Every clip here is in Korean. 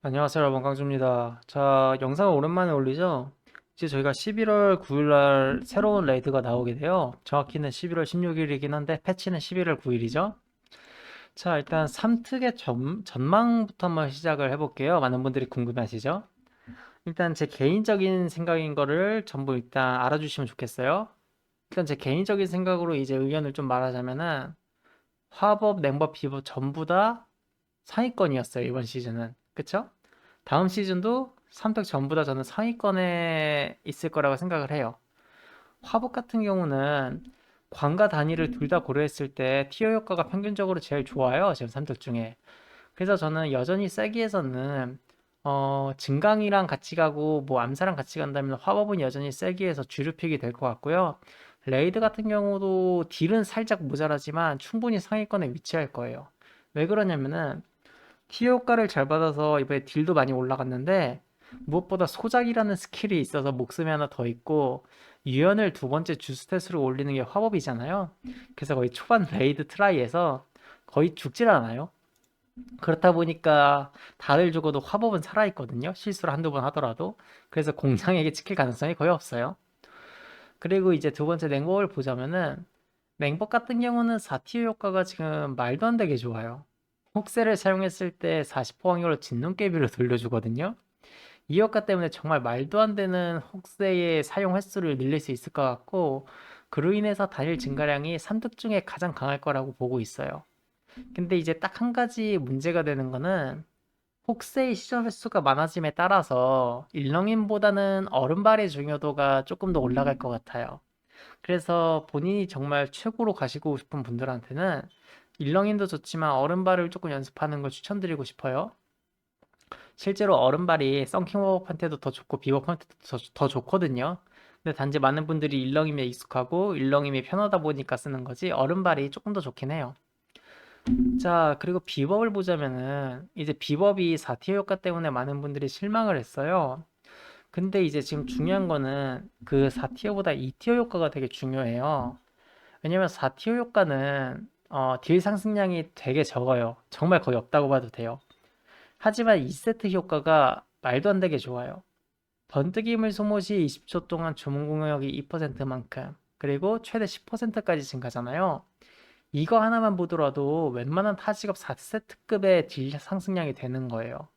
안녕하세요, 여러분. 강주입니다. 자, 영상을 오랜만에 올리죠? 이제 저희가 11월 9일 날 새로운 레이드가 나오게 돼요. 정확히는 11월 16일이긴 한데, 패치는 11월 9일이죠. 자, 일단 3특의 전망부터 한번 시작을 해볼게요. 많은 분들이 궁금해하시죠? 일단 제 개인적인 생각인 거를 전부 일단 알아주시면 좋겠어요. 일단 제 개인적인 생각으로 이제 의견을 좀 말하자면은, 화법, 냉법, 비법 전부 다 상위권이었어요, 이번 시즌은. 그쵸? 다음 시즌도 선택 전부 다 저는 상위권에 있을 거라고 생각을 해요. 화복 같은 경우는 광과 단위를 둘 다 고려했을 때 티어 효과가 평균적으로 제일 좋아요. 지금 선택 중에. 그래서 저는 여전히 세기에서는 증강이랑 같이 가고 뭐 암사랑 같이 간다면 화법은 여전히 세기에서 주류픽이 될 것 같고요. 레이드 같은 경우도 딜은 살짝 모자라지만 충분히 상위권에 위치할 거예요. 왜 그러냐면은 티어 효과를 잘 받아서 이번에 딜도 많이 올라갔는데 무엇보다 소작이라는 스킬이 있어서 목숨이 하나 더 있고 유연을 두 번째 주스탯으로 올리는 게 화법이잖아요. 그래서 거의 초반 레이드 트라이에서 거의 죽질 않아요. 그렇다 보니까 달을 죽어도 화법은 살아있거든요. 실수를 한두 번 하더라도. 그래서 공장에게 찍힐 가능성이 거의 없어요. 그리고 이제 두 번째 냉법을 보자면은 냉법 같은 경우는 4티어 효과가 지금 말도 안 되게 좋아요. 혹세를 사용했을 때 40% 확률로 진눈깨비로 돌려주거든요. 이 효과 때문에 정말 말도 안 되는 혹세의 사용 횟수를 늘릴 수 있을 것 같고 그로 인해서 단일 증가량이 3득 중에 가장 강할 거라고 보고 있어요. 근데 이제 딱 한 가지 문제가 되는 거는 혹세의 시전 횟수가 많아짐에 따라서 일렁임보다는 얼음발의 중요도가 조금 더 올라갈 것 같아요. 그래서 본인이 정말 최고로 가시고 싶은 분들한테는 일렁임도 좋지만 얼음발을 조금 연습하는 걸 추천드리고 싶어요. 실제로 얼음발이 썬킹워업한테도 더 좋고 비워한테도 더 좋거든요. 근데 단지 많은 분들이 일렁임에 익숙하고 일렁임이 편하다 보니까 쓰는 거지 얼음발이 조금 더 좋긴 해요. 자, 그리고 비법을 보자면은 이제 비법이 4티어 효과 때문에 많은 분들이 실망을 했어요. 근데 이제 지금 중요한 거는 그 4티어보다 2티어 효과가 되게 중요해요. 왜냐면 4티어 효과는 딜 상승량이 되게 적어요. 정말 거의 없다고 봐도 돼요. 하지만 2세트 효과가 말도 안 되게 좋아요. 번뜩이 힘을 소모 시 20초 동안 주문 공격력이 2%만큼, 그리고 최대 10%까지 증가잖아요. 이거 하나만 보더라도 웬만한 타직업 4세트급의 딜 상승량이 되는 거예요.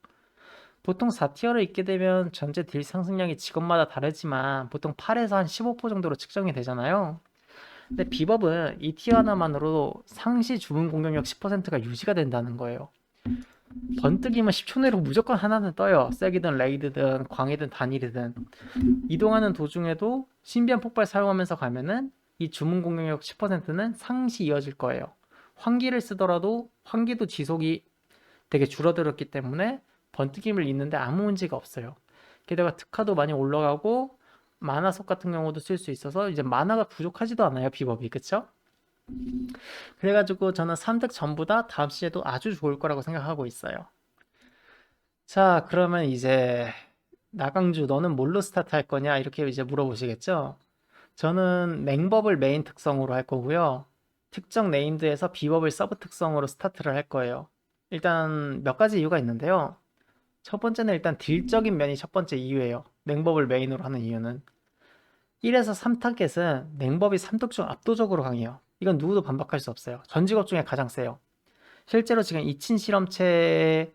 보통 4티어를 입게 되면 전체 딜 상승량이 직업마다 다르지만 보통 8에서 한 15% 정도로 측정이 되잖아요. 근데 비법은 이 티어 하나만으로 상시 주문 공격력 10%가 유지가 된다는 거예요. 번뜩이면 10초 내로 무조건 하나는 떠요. 세기든 레이드든 광이든 단일이든. 이동하는 도중에도 신비한 폭발 사용하면서 가면은 이 주문 공격력 10%는 상시 이어질 거예요. 환기를 쓰더라도 환기도 지속이 되게 줄어들었기 때문에 번뜩임을 잇는데 아무 문제가 없어요. 게다가 특화도 많이 올라가고 만화속 같은 경우도 쓸 수 있어서 이제 만화가 부족하지도 않아요, 비법이. 그쵸? 그래가지고 저는 3득 전부 다 다음 시에도 아주 좋을 거라고 생각하고 있어요. 자, 그러면 이제 나강주 너는 뭘로 스타트 할 거냐? 이렇게 이제 물어보시겠죠? 저는 맹법을 메인 특성으로 할 거고요. 특정 네임드에서 비법을 서브 특성으로 스타트를 할 거예요. 일단 몇 가지 이유가 있는데요. 첫 번째는 일단 딜적인 면이 첫 번째 이유예요. 냉법을 메인으로 하는 이유는 1에서 3타겟은 냉법이 3득 중 압도적으로 강해요. 이건 누구도 반박할 수 없어요. 전 직업 중에 가장 세요. 실제로 지금 이친 실험체를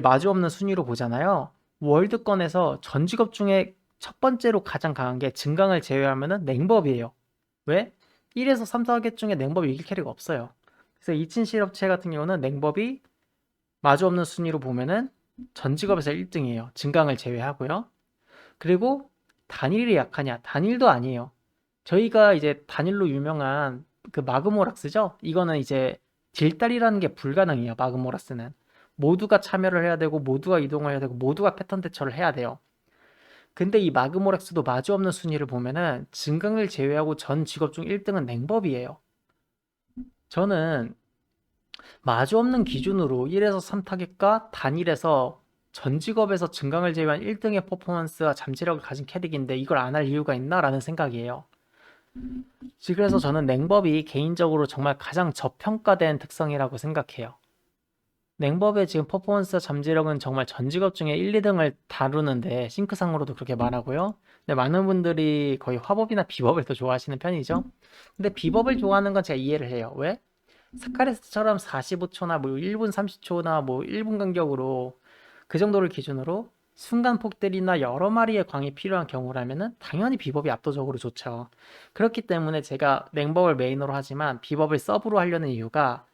마주 없는 순위로 보잖아요. 월드권에서 전 직업 중에 첫 번째로 가장 강한 게 증강을 제외하면은 냉법이에요. 왜? 1에서 3, 4개 중에 냉법이 이길 캐리가 없어요. 그래서 이친 실험체 같은 경우는 냉법이 마주 없는 순위로 보면은 전 직업에서 1등이에요. 증강을 제외하고요. 그리고 단일이 약하냐? 단일도 아니에요. 저희가 이제 단일로 유명한 그 마그모락스죠? 이거는 이제 딜달이라는 게 불가능해요. 마그모라스는. 모두가 참여를 해야 되고 모두가 이동을 해야 되고 모두가 패턴 대처를 해야 돼요. 근데 이 마그모락스도 마주 없는 순위를 보면은 증강을 제외하고 전 직업 중 1등은 냉법이에요. 저는 마주 없는 기준으로 1에서 3 타겟과 단일에서 전 직업에서 증강을 제외한 1등의 퍼포먼스와 잠재력을 가진 캐릭인데 이걸 안 할 이유가 있나라는 생각이에요. 그래서 저는 냉법이 개인적으로 정말 가장 저평가된 특성이라고 생각해요. 냉법의 지금 퍼포먼스 잠재력은 정말 전 직업 중에 1, 2등을 다루는데 싱크상으로도 그렇게 말하고요. 근데 많은 분들이 거의 화법이나 비법을 더 좋아하시는 편이죠. 근데 비법을 좋아하는 건 제가 이해를 해요. 왜? 스카레스처럼 45초나 뭐 1분 30초나 뭐 1분 간격으로 그 정도를 기준으로 순간 폭들이나 여러 마리의 광이 필요한 경우라면은 당연히 비법이 압도적으로 좋죠. 그렇기 때문에 제가 냉법을 메인으로 하지만 비법을 서브로 하려는 이유가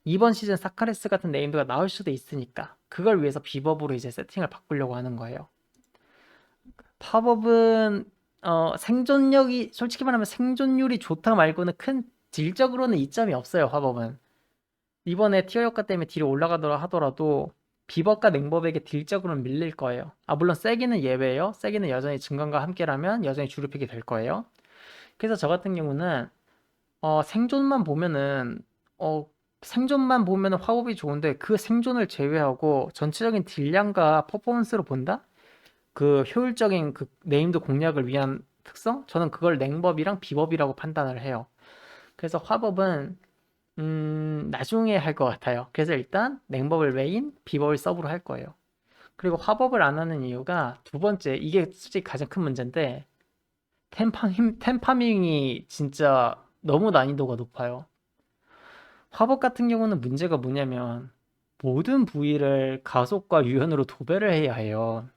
이번 시즌 사카레스 같은 네임드가 나올 수도 있으니까 그걸 위해서 비법으로 이제 세팅을 바꾸려고 하는 거예요. 팝업은 생존력이 솔직히 말하면 생존율이 좋다 말고는 큰 딜적으로는 이점이 없어요. 화법은 이번에 티어 효과 때문에 딜이 올라가더라 하더라도 비법과 냉법에게 딜적으로는 밀릴 거예요. 아 물론 세기는 예외예요. 세기는 여전히 증강과 함께라면 여전히 주류픽이 될 거예요. 그래서 저 같은 경우는 생존만 보면은 어 생존만 보면은 화법이 좋은데 그 생존을 제외하고 전체적인 딜량과 퍼포먼스로 본다? 그 효율적인 그 네임드 공략을 위한 특성? 저는 그걸 냉법이랑 비법이라고 판단을 해요. 그래서 화법은 나중에 할 것 같아요. 그래서 일단 냉법을 메인, 비법을 서브로 할 거예요. 그리고 화법을 안 하는 이유가 두 번째, 이게 솔직히 가장 큰 문제인데 템파밍이 진짜 너무 난이도가 높아요. 화법 같은 경우는 문제가 뭐냐면 모든 부위를 가속과 유연으로 도배를 해야 해요.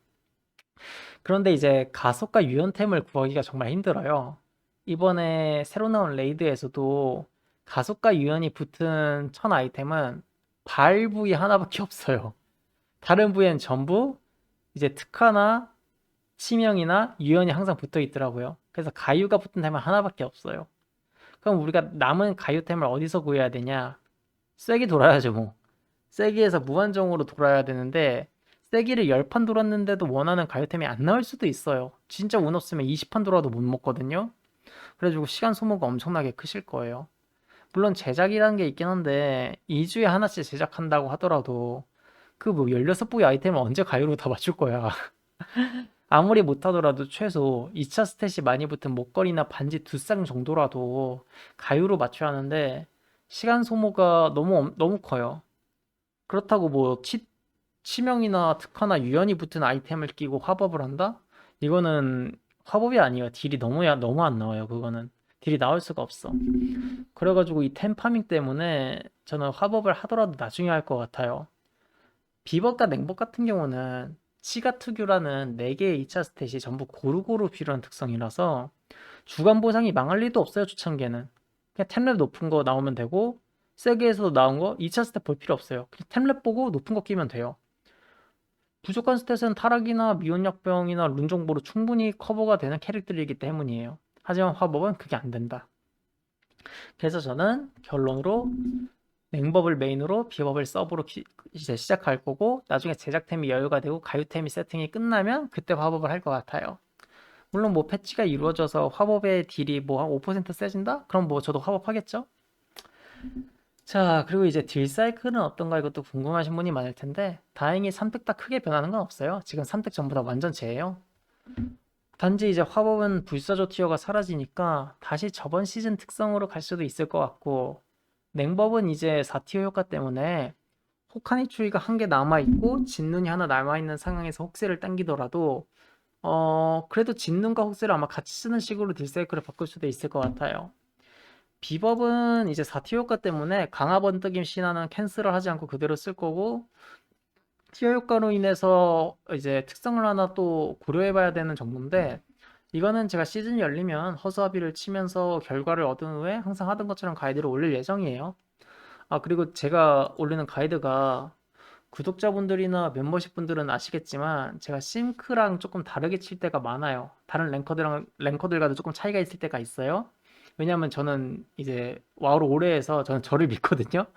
그런데 이제 가속과 유연템을 구하기가 정말 힘들어요. 이번에 새로 나온 레이드에서도 가속과 유연이 붙은 천 아이템은 발 부위 하나밖에 없어요. 다른 부위엔 전부 이제 특화나 치명이나 유연이 항상 붙어 있더라고요. 그래서 가유가 붙은 템은 하나밖에 없어요. 그럼 우리가 남은 가유템을 어디서 구해야 되냐? 쐐기 돌아야죠, 뭐. 쐐기에서 무한정으로 돌아야 되는데 쐐기를 10판 돌았는데도 원하는 가요템이 안 나올 수도 있어요. 진짜 운 없으면 20판 돌아도 못 먹거든요. 그래가지고 시간 소모가 엄청나게 크실 거예요. 물론 제작이라는 게 있긴 한데 2주에 하나씩 제작한다고 하더라도 그 뭐 16부위 아이템을 언제 가요로 다 맞출 거야. 아무리 못하더라도 최소 2차 스탯이 많이 붙은 목걸이나 반지 두 쌍 정도라도 가요로 맞춰야 하는데 시간 소모가 너무 커요. 그렇다고 뭐 치명이나 특화나 유연이 붙은 아이템을 끼고 화법을 한다? 이거는 화법이 아니에요. 딜이 너무 안 나와요. 그거는 딜이 나올 수가 없어. 그래가지고 이 템파밍 때문에 저는 화법을 하더라도 나중에 할 것 같아요. 비법과 냉법 같은 경우는 치가 특유라는 4개의 2차 스탯이 전부 고루고루 필요한 특성이라서 주간 보상이 망할 리도 없어요. 초창기에는 그냥 템랩 높은 거 나오면 되고 세계에서도 나온 거 2차 스탯 볼 필요 없어요. 그냥 템랩 보고 높은 거 끼면 돼요. 부족한 스탯은 타락이나 미온약병이나 룬 정보로 충분히 커버가 되는 캐릭터이기 때문이에요. 하지만 화법은 그게 안 된다. 그래서 저는 결론으로 냉법을 메인으로 비법을 서브로 이제 시작할 거고 나중에 제작템이 여유가 되고 가유템이 세팅이 끝나면 그때 화법을 할 것 같아요. 물론 뭐 패치가 이루어져서 화법의 딜이 뭐 한 5% 세진다? 그럼 뭐 저도 화법하겠죠? 자, 그리고 이제 딜 사이클은 어떤가 이것도 궁금하신 분이 많을 텐데 다행히 3덱 다 크게 변하는 건 없어요. 지금 3덱 전부 다 완전체예요. 단지 이제 화법은 불사조 티어가 사라지니까 다시 저번 시즌 특성으로 갈 수도 있을 것 같고 냉법은 이제 4티어 효과 때문에 혹하니 추이가 한 개 남아있고 진눈이 하나 남아있는 상황에서 혹세를 당기더라도 그래도 진눈과 혹세를 아마 같이 쓰는 식으로 딜사이클을 바꿀 수도 있을 것 같아요. 비법은 이제 4티어 효과 때문에 강화 번뜩임 신화는 캔슬을 하지 않고 그대로 쓸 거고 티어 효과로 인해서 이제 특성을 하나 또 고려해봐야 되는 정도인데 이거는 제가 시즌이 열리면 허수아비를 치면서 결과를 얻은 후에 항상 하던 것처럼 가이드를 올릴 예정이에요. 아 그리고 제가 올리는 가이드가 구독자분들이나 멤버십 분들은 아시겠지만 제가 싱크랑 조금 다르게 칠 때가 많아요. 다른 랭커들과도 조금 차이가 있을 때가 있어요. 왜냐면 저는 이제 와우를 오래 해서 저는 저를 믿거든요.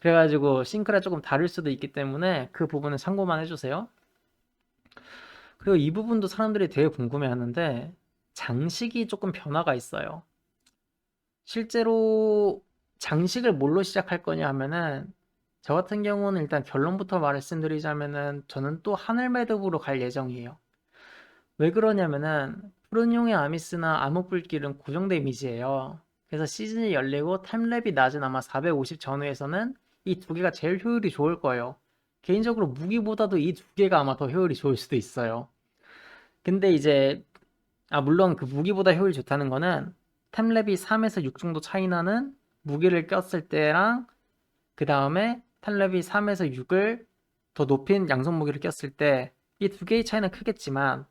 그래가지고 싱크랑 조금 다를 수도 있기 때문에 그 부분은 참고만 해주세요. 그리고 이 부분도 사람들이 되게 궁금해 하는데 장식이 조금 변화가 있어요. 실제로 장식을 뭘로 시작할 거냐 하면은 저 같은 경우는 일단 결론부터 말씀드리자면은 저는 또 하늘 매듭으로 갈 예정이에요. 왜 그러냐면은 푸른용의 아미스나 암흑불길은 고정 데미지예요. 그래서 시즌이 열리고 템랩이 낮은 아마 450 전후에서는 이 두 개가 제일 효율이 좋을 거예요. 개인적으로 무기보다도 이 두 개가 아마 더 효율이 좋을 수도 있어요. 근데 이제 물론 그 무기보다 효율이 좋다는 거는 템랩이 3에서 6 정도 차이 나는 무기를 꼈을 때랑 그 다음에 템랩이 3에서 6을 더 높인 양손 무기를 꼈을 때 이 두 개의 차이는 크겠지만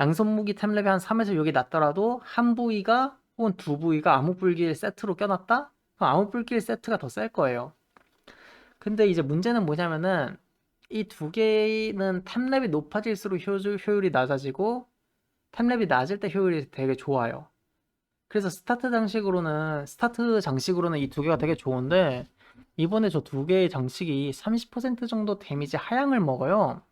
양손 무기 템랩이 한 3에서 6이 낮더라도 한 부위가 혹은 두 부위가 암흑불길 세트로 껴놨다? 그럼 암흑불길 세트가 더 셀 거예요. 근데 이제 문제는 뭐냐면은 이 두 개는 템랩이 높아질수록 효율이 낮아지고 템랩이 낮을 때 효율이 되게 좋아요. 그래서 스타트 장식으로는 이 두 개가 되게 좋은데 이번에 저 두 개의 장식이 30% 정도 데미지 하향을 먹어요.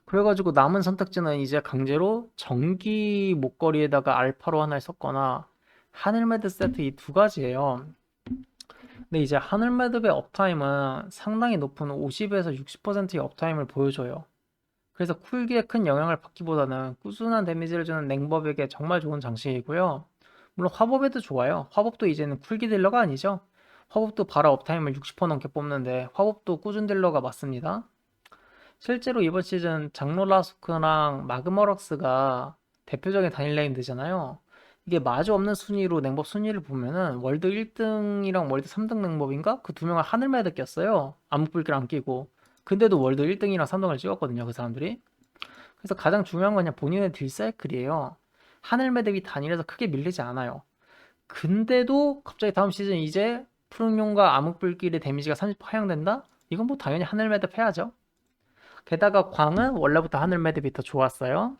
그래가지고 남은 선택지는 이제 강제로 전기 목걸이에다가 알파로 하나를 섞거나 하늘매듭 세트 이 두 가지예요. 근데 이제 하늘매듭의 업타임은 상당히 높은 50에서 60%의 업타임을 보여줘요. 그래서 쿨기에 큰 영향을 받기보다는 꾸준한 데미지를 주는 냉법에게 정말 좋은 장식이고요. 물론 화법에도 좋아요. 화법도 이제는 쿨기 딜러가 아니죠. 화법도 바로 업타임을 60% 넘게 뽑는데 화법도 꾸준 딜러가 맞습니다. 실제로 이번 시즌 장로라스크랑 마그머럭스가 대표적인 단일 레인드잖아요. 이게 마주 없는 순위로 냉법 순위를 보면은 월드 1등이랑 월드 3등 냉법인가? 그 두 명을 하늘매드 꼈어요. 암흑불길 안 끼고. 근데도 월드 1등이랑 3등을 찍었거든요, 그 사람들이. 그래서 가장 중요한 건 그냥 본인의 딜 사이클이에요. 하늘매듭이 단일해서 크게 밀리지 않아요. 근데도 갑자기 다음 시즌 이제 푸른용과 암흑불길의 데미지가 30% 하향된다? 이건 뭐 당연히 하늘매듭 해야죠. 게다가 광은 원래부터 하늘 매듭이 더 좋았어요.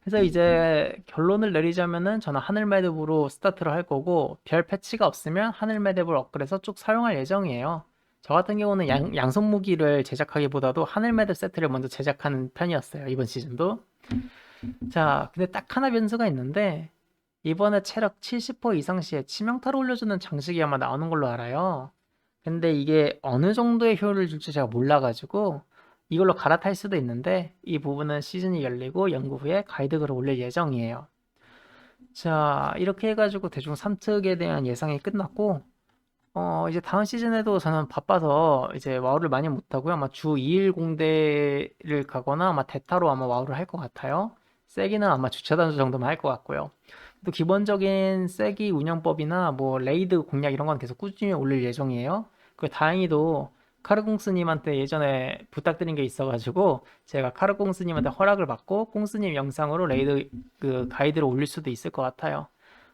그래서 이제 결론을 내리자면은 저는 하늘 매듭으로 스타트를 할 거고 별 패치가 없으면 하늘 매듭을 업그레이드해서 쭉 사용할 예정이에요. 저 같은 경우는 양손 무기를 제작하기보다도 하늘 매듭 세트를 먼저 제작하는 편이었어요. 이번 시즌도. 자, 근데 딱 하나 변수가 있는데 이번에 체력 70% 이상 시에 치명타를 올려주는 장식이 아마 나오는 걸로 알아요. 근데 이게 어느 정도의 효율을 줄지 제가 몰라가지고 이걸로 갈아탈 수도 있는데 이 부분은 시즌이 열리고 연구 후에 가이드글을 올릴 예정이에요. 자, 이렇게 해가지고 대충 3특에 대한 예상이 끝났고 이제 다음 시즌에도 저는 바빠서 이제 와우를 많이 못하고요. 아마 주 2일 공대를 가거나 아마 대타로 아마 와우를 할 것 같아요. 세기는 아마 주차단수 정도만 할 것 같고요. 또 기본적인 세기 운영법이나 뭐 레이드 공략 이런 건 계속 꾸준히 올릴 예정이에요. 그 다행히도 카르공스님한테 예전에 부탁드린 게 있어가지고 제가 카르공스님한테 허락을 받고 공스님 영상으로 레이드 그 가이드를 올릴 수도 있을 것 같아요.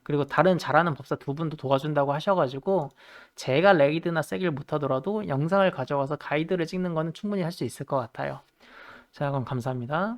그리고 다른 잘하는 법사 두 분도 도와준다고 하셔가지고 제가 레이드나 세기를 못하더라도 영상을 가져와서 가이드를 찍는 거는 충분히 할 수 있을 것 같아요. 자, 그럼 감사합니다.